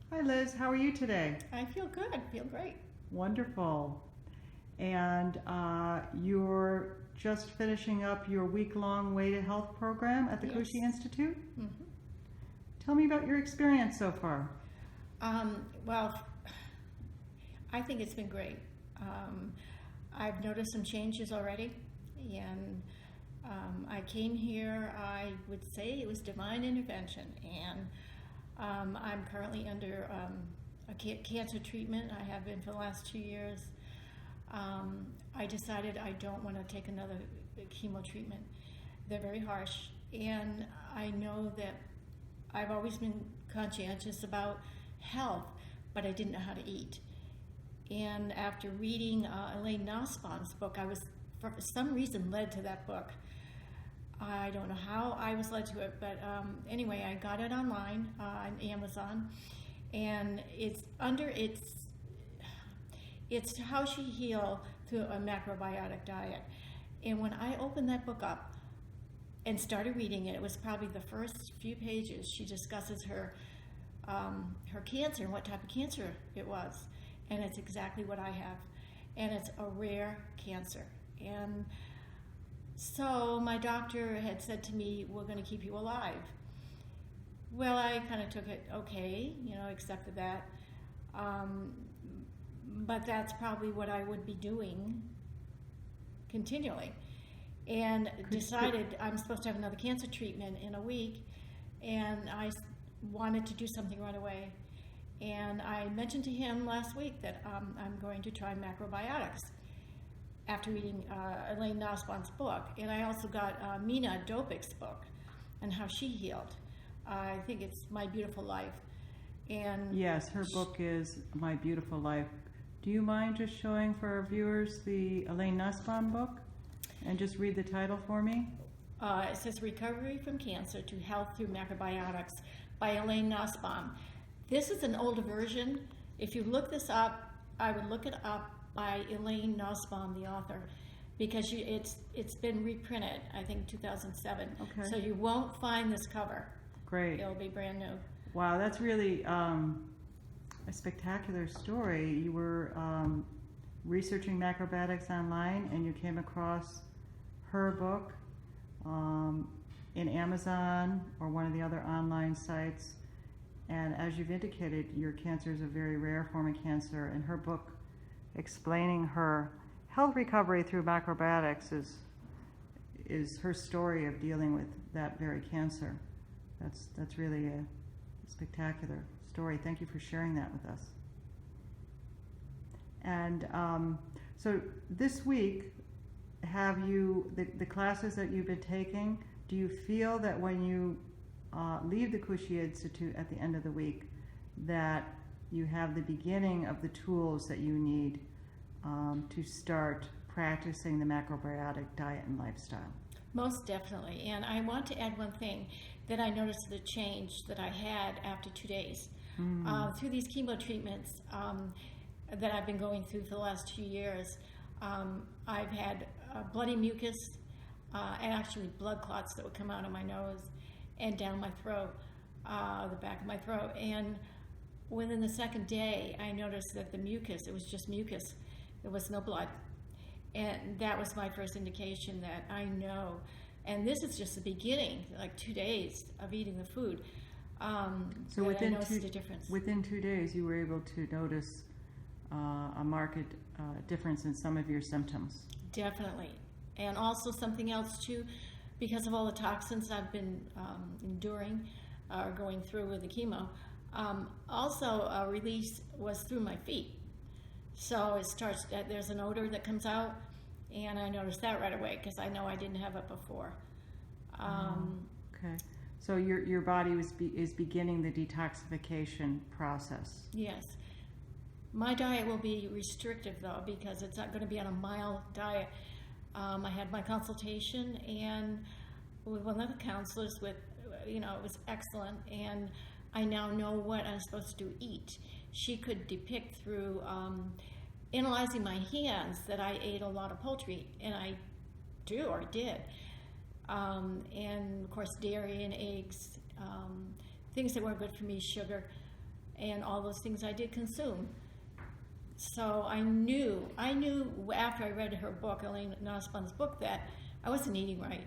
Hi Liz, how are you today? I feel good. I feel great. Wonderful. And you're just finishing up your week-long Way to Health program at the Yes. Cushy Institute? hmm Tell me about your experience so far. well, I think it's been great. Um, I've noticed some changes already, and I came here, I would say it was divine intervention, and I'm currently under a cancer treatment. I have been for the last 2 years. I decided I don't want to take another chemo treatment. They're very harsh, and I know that I've always been conscientious about health, but I didn't know how to eat. And after reading Elaine Nussbaum's book, I was, for some reason, led to that book. I don't know how I was led to it, but anyway, I got it online on Amazon, and it's how she heal through a macrobiotic diet. And when I opened that book up and started reading it, it was probably the first few pages. She discusses her cancer and what type of cancer it was, and it's exactly what I have, and it's a rare cancer. And so my doctor had said to me, "We're going to keep you alive." Well, I kind of took it, okay, accepted that. Um, but that's probably what I would be doing continually. And decided I'm supposed to have another cancer treatment in a week, and wanted to do something right away. And I mentioned to him last week that I'm going to try macrobiotics after reading Elaine Nussbaum's book. And I also got Mina Dobik's book on how she healed. I think it's My Beautiful Life. And Yes, her book is My Beautiful Life. Do you mind just showing for our viewers the Elaine Nussbaum book? And just read the title for me. It says Recovery from Cancer to Health Through Macrobiotics by Elaine Nussbaum. This is an older version. If you look this up, I would look it up by Elaine Nussbaum, the author, because it's been reprinted, I think 2007. Okay. So you won't find this cover. Great. It'll be brand new. Wow, that's really a spectacular story. You were researching macrobiotics online and you came across her book in Amazon or one of the other online sites. And as you've indicated, your cancer is a very rare form of cancer, and her book explaining her health recovery through macrobiotics is her story of dealing with that very cancer. That's really a spectacular story. Thank you for sharing that with us. And so this week, have you, the classes that you've been taking, do you feel that when you leave the Cushy Institute at the end of the week, that you have the beginning of the tools that you need to start practicing the macrobiotic diet and lifestyle? Most definitely. And I want to add one thing that I noticed the change that I had after 2 days. Through these chemo treatments that I've been going through for the last 2 years, I've had bloody mucus and actually blood clots that would come out of my nose and down my throat, the back of my throat. And within the second day, I noticed that the mucus, it was just mucus. There was no blood. And that was my first indication that I know. And this is just the beginning, like 2 days of eating the food. So within I noticed a difference. within 2 days, you were able to notice a marked difference in some of your symptoms. Definitely. And also something else too, because of all the toxins I've been enduring or going through with the chemo, also a release was through my feet. So it starts, there's an odor that comes out, and I noticed that right away because I know I didn't have it before. Okay. So your body is beginning the detoxification process. Yes. My diet will be restrictive though, because it's not going to be on a mild diet. I had my consultation and with one of the counselors it was excellent, and I now know what I'm supposed to eat. She could depict through analyzing my hands that I ate a lot of poultry, and I did. And of course dairy and eggs, things that weren't good for me, sugar. and all those things I did consume. So I knew after I read her book, Elaine Nussbaum's book, that I wasn't eating right.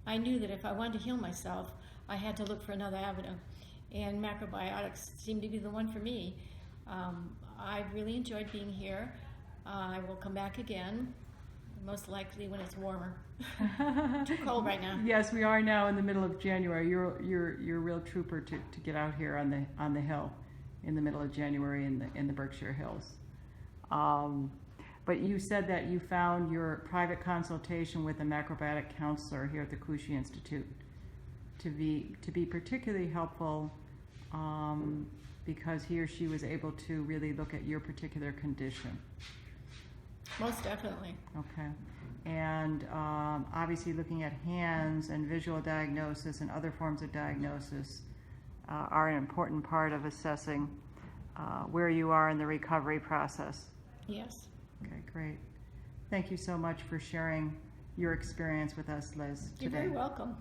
I knew that if I wanted to heal myself, I had to look for another avenue. And macrobiotics seemed to be the one for me. I really enjoyed being here. I will come back again, most likely when it's warmer. Too cold right now. Yes, we are now in the middle of January. You're a real trooper to get out here on the hill in the middle of January in the Berkshire Hills. But you said that you found your private consultation with a macrobiotic counselor here at the Cushy Institute to be particularly helpful, because he or she was able to really look at your particular condition. Most definitely. Okay. And obviously looking at hands and visual diagnosis and other forms of diagnosis are an important part of assessing where you are in the recovery process. Yes. Okay, great. Thank you so much for sharing your experience with us, Liz, today. You're very welcome.